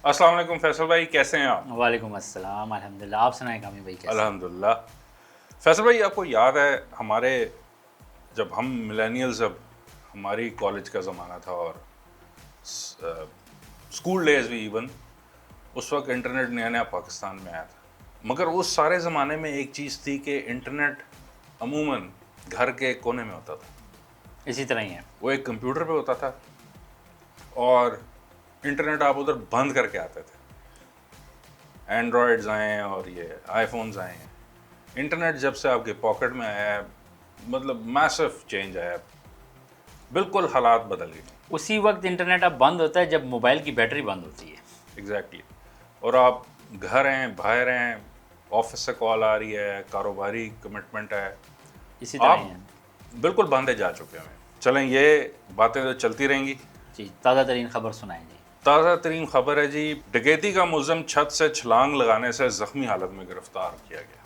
अस्सलाम वालेकुम फैसल भाई, कैसे हैं आप? वालेकुम अस्सलाम, अल्हम्दुलिल्लाह। आप सुनाएं कामी भाई, कैसे हैं? अल्हम्दुलिल्लाह। फैसल भाई, आपको याद है हमारे जब हम मिलेनियल्स, जब हमारी कॉलेज का ज़माना था और स्कूल डेज भी इवन, उस वक्त इंटरनेट नया नया पाकिस्तान में आया था। मगर उस सारे ज़माने में एक चीज़ थी कि इंटरनेट अमूमन घर के कोने में होता था। इसी तरह ही है। वो एक कंप्यूटर पे होता था और इंटरनेट आप उधर बंद करके आते थे। एंड्रॉयड्स आए हैं और ये आईफोन्स आए हैं। इंटरनेट जब से आपके पॉकेट में आया है, मतलब मैसिव चेंज आया है, बिल्कुल हालात बदल गए। उसी वक्त इंटरनेट अब बंद होता है जब मोबाइल की बैटरी बंद होती है। एग्जैक्टली। और आप घर हैं, बाहर हैं, ऑफिस से कॉल आ रही है, कारोबारी कमिटमेंट है, इसी तरह ही आप है। बिल्कुल बंधे जा चुके हैं। चलें, ये बातें तो चलती रहेंगी। जी, ताज़ा तरीन खबर सुनाएं जी। ताज़ा तरीन खबर है जी, डकैती का मुलज़िम छत से छलांग लगाने से ज़ख्मी हालत में गिरफ्तार किया गया।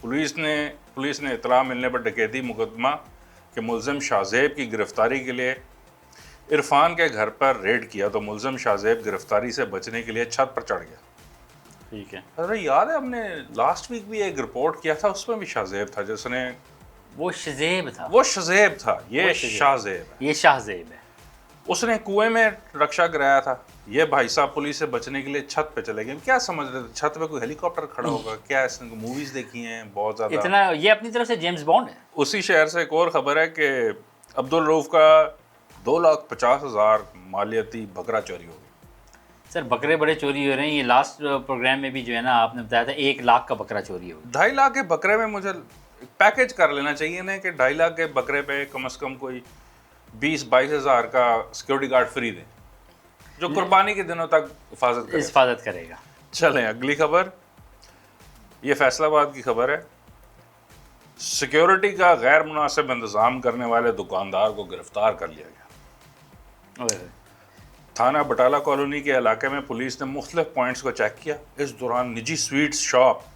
पुलिस ने इतला मिलने पर डकैती मुकदमा के मुलज़िम शाहज़ेब की गिरफ्तारी के लिए इरफान के घर पर रेड किया तो मुलज़िम शाहज़ेब गिरफ्तारी से बचने के लिए छत पर चढ़ गया। ठीक है। अरे याद है, हमने लास्ट वीक भी एक रिपोर्ट किया था, उसमें भी शाहज़ेब था जिसने, वो शज़ेब था। वो शज़ेब था, ये वो शज़ेब। शाहज़ेब है। ये शाहज़ेब है। उसने कुएं में रक्षा कराया था। ये भाई साहब पुलिस से बचने के लिए छत पे चले गए। क्या समझ रहे थे छत पे कोई हेलीकॉप्टर खड़ा होगा? क्या इसने मूवीज देखी हैं बहुत ज्यादा? इतना ये अपनी तरफ से जेम्स बॉन्ड है। उसी शहर से एक और खबर है कि अब्दुल रऊफ का 2,50,000 मालियती बकरा चोरी हो गया। सर, बकरे बड़े चोरी हो रहे हैं। ये लास्ट प्रोग्राम में भी जो है ना, आपने बताया था 1 लाख का बकरा चोरी हो गया। 2.5 लाख के बकरे में मुझे पैकेज कर लेना चाहिए ना कि 2.5 लाख के बकरे पे कम से कम कोई 20-22 हज़ार का सिक्योरिटी गार्ड फ्री दें, जो कुर्बानी के दिनों तक हिफाजत करेगा। चलें, अगली खबर। ये फैसलाबाद की खबर है। सिक्योरिटी का गैर मुनासिब इंतजाम करने वाले दुकानदार को गिरफ्तार कर लिया गया। ओए, थाना बटाला कॉलोनी के इलाके में पुलिस ने मुख्तलिफ पॉइंट्स को चेक किया। इस दौरान निजी स्वीट्स शॉप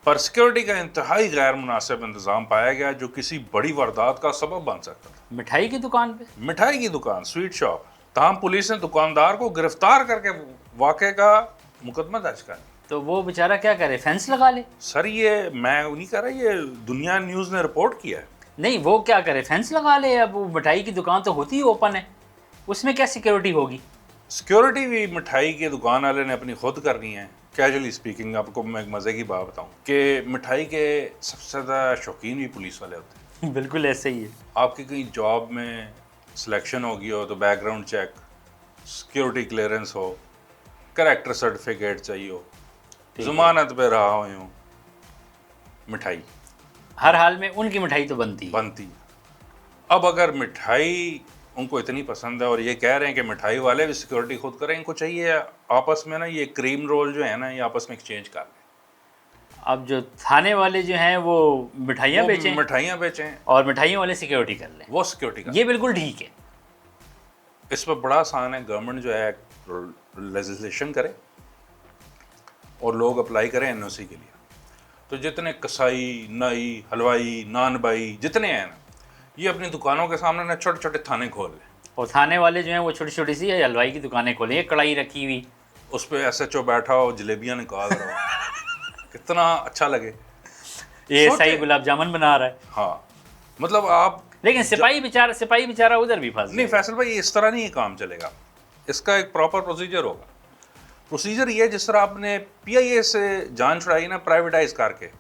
पर सिक्योरिटी का इंतहाई गैर मुनासिब इंतजाम पाया गया, जो किसी बड़ी वारदात का सबब बन सकता था। मिठाई की दुकान पे मिठाई की दुकान, स्वीट शॉप। तमाम पुलिस ने दुकानदार को गिरफ्तार करके वाक़े का मुकदमा दर्ज कर। तो वो बेचारा क्या करे, फेंस लगा ले? सर, ये मैं नहीं कह रहा, ये दुनिया न्यूज़ ने रिपोर्ट किया है। नहीं, वो क्या करे, फेंस लगा ले? अब वो मिठाई की दुकान तो होती ही ओपन है, उसमें क्या सिक्योरिटी होगी? सिक्योरिटी भी मिठाई की दुकान वाले ने अपनी खुद करनी है। कैजुअली स्पीकिंग, आपको मैं एक मज़े की बात बताऊं कि मिठाई के सबसे ज़्यादा शौकीन भी पुलिस वाले होते हैं। बिल्कुल ऐसे ही है। आपकी कहीं जॉब में सिलेक्शन होगी हो तो बैकग्राउंड चेक, सिक्योरिटी क्लियरेंस हो, करेक्टर सर्टिफिकेट चाहिए हो, ज़मानत पे रहा हो, मिठाई हर हाल में उनकी मिठाई तो बनती है। बनती है। अब अगर मिठाई उनको इतनी पसंद है और ये कह रहे हैं कि मिठाई वाले भी सिक्योरिटी खुद करें, इनको चाहिए आपस में ना ये क्रीम रोल जो है ना, ये आपस में एक्सचेंज कर लें। अब जो थाने वाले जो हैं वो मिठाइयाँ बेचें मिठाइयाँ बेचें और मिठाइयों वाले सिक्योरिटी कर लें, वो सिक्योरिटी का। ये बिल्कुल ठीक है। इस पर बड़ा आसान है, गवर्नमेंट जो है लेजिस्लेशन करे और लोग अप्लाई करें एनओसी के लिए। तो जितने कसाई, नाई, हलवाई, नान भाई जितने हैं ना, ये अपनी दुकानों के सामने ना छोटे छोटे थाने खोल लें। और थाने वाले जो हैं वो छोटी छोटी सी हलवाई की दुकानें खोलें, एक कढ़ाई रखी हुई, उस पर SHO बैठा हो, जलेबियाँ निकाल रहा हो, कितना अच्छा लगे। ये सही गुलाब जामुन बना रहा है। हाँ, मतलब आप, लेकिन सिपाही बेचारा उधर भी फंस नहीं फैसल भाई, इस तरह नहीं ये काम चलेगा। इसका एक प्रॉपर प्रोसीजर होगा। प्रोसीजर ये, जिस तरह आपने PIA से जान छुड़ाई ना प्राइवेटाइज करके,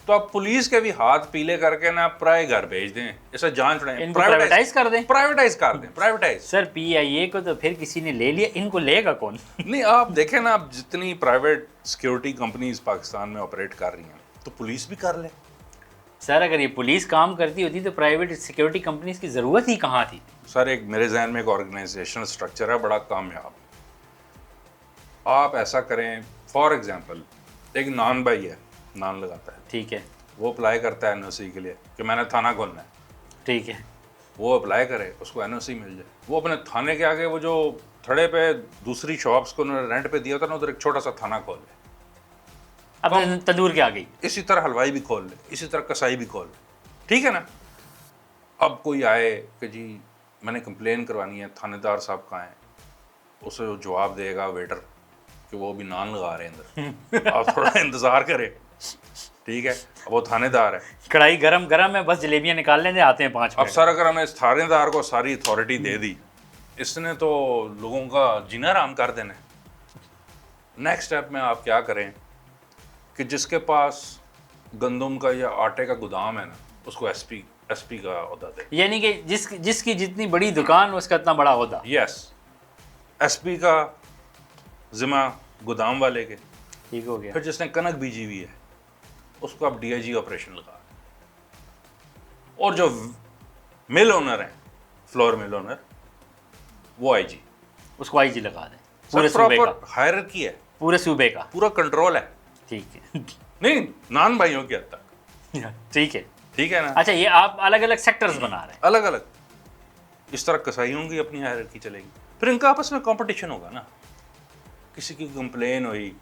तो आप पुलिस के भी हाथ पीले करके ना प्राय घर भेज दें, इसे जान छुड़ाएं, प्राइवेटाइज कर दें। प्राइवेटाइज। सर, PIA को तो फिर किसी ने ले लिया, इनको लेगा कौन? नहीं, आप देखें ना, आप जितनी प्राइवेट सिक्योरिटी कंपनीज पाकिस्तान में ऑपरेट कर रही हैं, तो पुलिस भी कर ले। सर, अगर ये पुलिस काम करती होती तो प्राइवेट सिक्योरिटी कंपनीज की ज़रूरत ही कहाँ थी? सर, एक मेरे जहन में एक ऑर्गेनाइजेशनल स्ट्रक्चर है बड़ा कामयाब। आप ऐसा करें, फॉर एग्जांपल एक नान भाई है, नान लगाता है, ठीक है, वो अप्लाई करता है NOC के लिए कि मैंने थाना खोलना है। ठीक है, वो अप्लाई करे, उसको NOC मिल जाए, वो अपने थाने के आगे वो जो थड़े पे दूसरी शॉप्स को उन्होंने रेंट पे दिया था ना, उधर एक छोटा सा थाना खोल ले। अब तंदूर के आ गई। इसी तरह हलवाई भी खोल ले, इसी तरह कसाई भी खोल ले, ठीक है ना। अब कोई आए कि जी मैंने कंप्लेन करवानी है, थानेदार साहब कहाँ हैं? उसे वो जवाब देगा वेटर कि वो अभी नान लगा रहे हैं अंदर, आप थोड़ा इंतज़ार करें, ठीक है। अब वो थानेदार है, कढ़ाई गरम गरम है, बस जलेबियाँ निकाल लेने आते हैं 5 अब मिनट। सर अगर हमने इस थानेदार को सारी अथॉरिटी दे दी, इसने तो लोगों का जीना आराम कर देना है। नेक्स्ट स्टेप में आप क्या करें कि जिसके पास गंदम का या आटे का गोदाम है ना, उसको एसपी का ओहदा दे। यानी कि जिसकी जितनी बड़ी दुकान उसका इतना बड़ा होता। यस, एसपी का जिम्मा गोदाम वाले के। ठीक हो गया। फिर जिसने कनक बीजी हुई है उसको आप डीआईजी ऑपरेशन लगा दें। और जो मिल ओनर है, फ्लोर मिल ओनर, वो आईजी, उसको आईजी लगा दें। पूरे सब सूबे का, प्रॉपर हायरार्की है, पूरे सूबे का। पूरा कंट्रोल है। ठीक है। नहीं, नान भाइयों की हद तक, ठीक है। ठीक है ना। अच्छा, ये आप अलग अलग सेक्टर्स बना रहे हैं। अलग अलग इस तरह कसाईयों की अपनी हायरार्की चलेगी, फिर इनका आपस में कंपटीशन होगा ना। किसी की कंप्लेन हुई,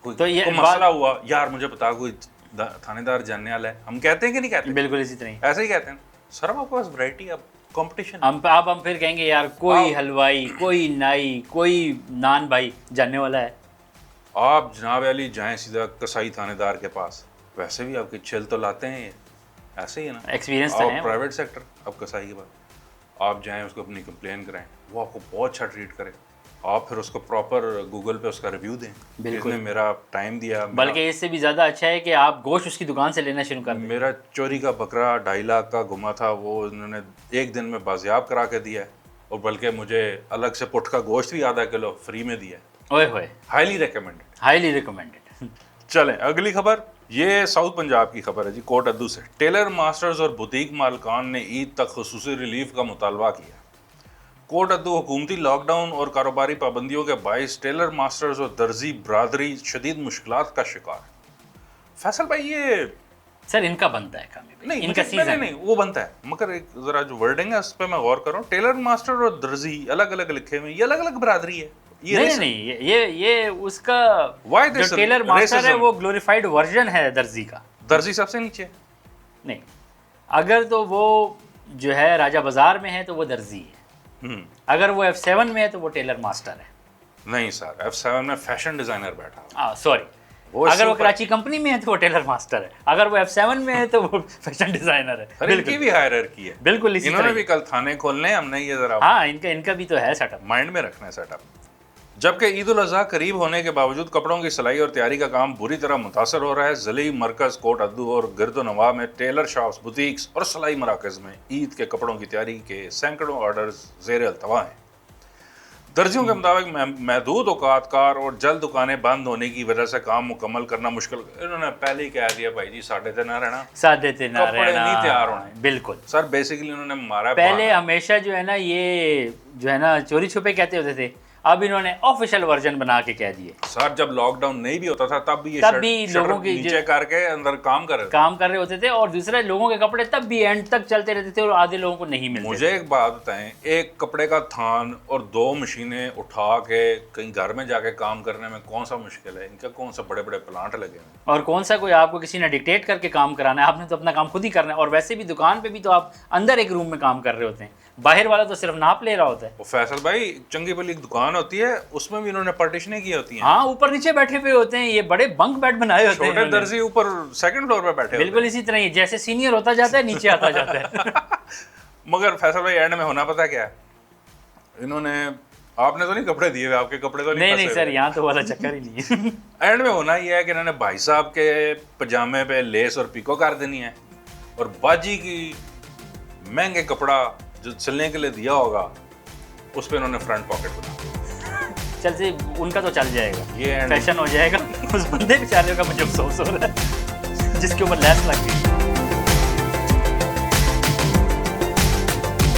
कोई तो ये कोई मसला हुआ, यार मुझे बता, कोई थानेदार जानने वाला है, हम कहते हैं कि नहीं कहते? बिल्कुल इसी तरह। ऐसे ही कहते हैं सर, आपके पास वैरायटी, अब कंपटीशन। हम फिर कहेंगे यार कोई हलवाई, कोई नाई, कोई नान भाई जानने वाला है। आप जनाब अली जाएं सीधा कसाई थानेदार के पास, वैसे भी आपके छिल तो लाते हैं ये, ऐसे ही है ना। एक्सपीरियंस तो है। प्राइवेट सेक्टर, अब कसाई के पास आप जाएं, उसको अपनी कंप्लेन कराएं, वो आपको बहुत अच्छा ट्रीट करे, आप फिर उसको प्रॉपर गूगल पे उसका रिव्यू दें। बिल्कुल। इसने मेरा टाइम दिया, बल्कि इससे भी ज़्यादा अच्छा है कि आप गोश्त उसकी दुकान से लेना शुरू कर दें। मेरा चोरी का बकरा 2.5 लाख का घुमा था, वो उन्होंने 1 दिन में बाजियाब करा के दिया है, और बल्कि मुझे अलग से पुट का गोश्त भी आधा किलो फ्री में दिया है। ओए होए, हाईली रिकमेंडेड। Highly recommended. चलें अगली खबर, ये साउथ पंजाब की खबर है जी, कोट अद्दू से। टेलर मास्टर्स और बुटीक मालकान ने ईद तक खुसूसी रिलीफ का मुतालबा किया। कोट अद्दू हुकूमती लॉकडाउन और कारोबारी पाबंदियों के बाइस टेलर मास्टर्स और दर्जी बरादरी शदीद मुश्किलात का शिकार। फैसल भाई, ये सर इनका बनता है काम, नहीं, इनका सीजन नहीं वो बनता है, मगर एक जरा जो वर्डिंग है उस पर मैं गौर कर रहा हूँ। टेलर मास्टर और दर्जी अलग अलग लिखे हुए, ये अलग अलग बरादरी है। ये नहीं, ये उसका Why जो this टेलर मास्टर है racism? वो ग्लोरीफाइड वर्जन है दर्जी का। दर्जी सबसे नीचे नहीं, अगर तो वो जो है राजा बाजार में है तो वो दर्जी है, अगर वो F7 में है तो वो टेलर मास्टर है। नहीं सर, F7 में फैशन डिजाइनर बैठा। सॉरी, अगर वो कराची कंपनी में है तो वो टेलर मास्टर है, अगर वो F7 में है तो वो फैशन डिजाइनर है। इनकी भी हायरार्की है, बिल्कुल इसी इन्होंने तरह। भी कल थाने खोलने हैं, हमने ये जरा हाँ, इनका भी तो है सेटअप, माइंड में रखना है सेटअप। जबकि ईद उल अज़हा करीब होने के बावजूद कपड़ों की सिलाई और तैयारी का काम बुरी तरह मुतासर हो रहा है। ज़िले मरकज़ कोट अद्दू और गिरदो नवा में टेलर शॉप्स, बुटीक्स और सिलाई मराकज़ में ईद के कपड़ों की तैयारी के सैकड़ों ऑर्डर्स ज़ेर अल्तवा हैं। दर्जियों के मुताबिक महदूद औकातकार और जल्द दुकानें बंद होने की वजह से काम मुकम्मल करना मुश्किल। इन्होंने पहले ही कह दिया भाई जी, साढ़े दिन ना रहना, साढ़े दिन ना कपड़े रहना, नहीं तैयार होने। बिल्कुल सर बेसिकली उन्होंने मारा पहले हमेशा जो है ना, ये जो है ना चोरी छुपे कहते होते थे, अब इन्होंने ऑफिशियल वर्जन बना के कह दिए। सर जब लॉकडाउन नहीं भी होता था तब भी ये लोगों की नीचे करके अंदर काम कर रहे होते थे, और दूसरे लोगों के कपड़े तब भी एंड तक चलते रहते थे और आधे लोगों को नहीं मिलते। मुझे एक बात बताएं, एक कपड़े का थान और 2 मशीनें उठा के कहीं घर में जाके काम करने में कौन सा मुश्किल है? इनका कौन सा बड़े बड़े प्लांट लगे हैं, और कौन सा कोई आपको किसी ने डिक्टेट करके काम कराना है? आपने तो अपना काम खुद ही करना है। और वैसे भी दुकान पे भी तो आप अंदर एक रूम में काम कर रहे होते हैं, बाहर वाला तो सिर्फ नाप ले रहा होता है। वो फैसल भाई, चंगी भली एक दुकान होती है, उसमें भी इन्होंने पार्टीशनें की होती हैं। हाँ, ऊपर नीचे बैठे हुए होते हैं, ये बड़े बंक बेड बनाए होते हैं। छोटे दर्जी ऊपर 2nd फ्लोर पे बैठे बिल्कुल इसी तरह ही, जैसे सीनियर होता जाता है नीचे आता जाता है। मगर फैसल भाई एंड में होना पता क्या है, इन्होंने, आपने तो नहीं कपड़े दिए हुए, आपके कपड़े तो नहीं सर, यहाँ तो वाला चक्कर ही नहीं है। एंड में होना ये है कि इन्होंने भाई साहब के पजामे पे लेस और पिको कर देनी है, और बाजी की महंगे कपड़ा जो सिलने के लिए दिया होगा उस पर इन्होंने फ्रंट पॉकेट बना। चल से उनका तो चल जाएगा, ये फैशन हो जाएगा। उस बंदे बेचारे का मुझे अफसोस हो रहा है जिसके ऊपर लैस लग गई।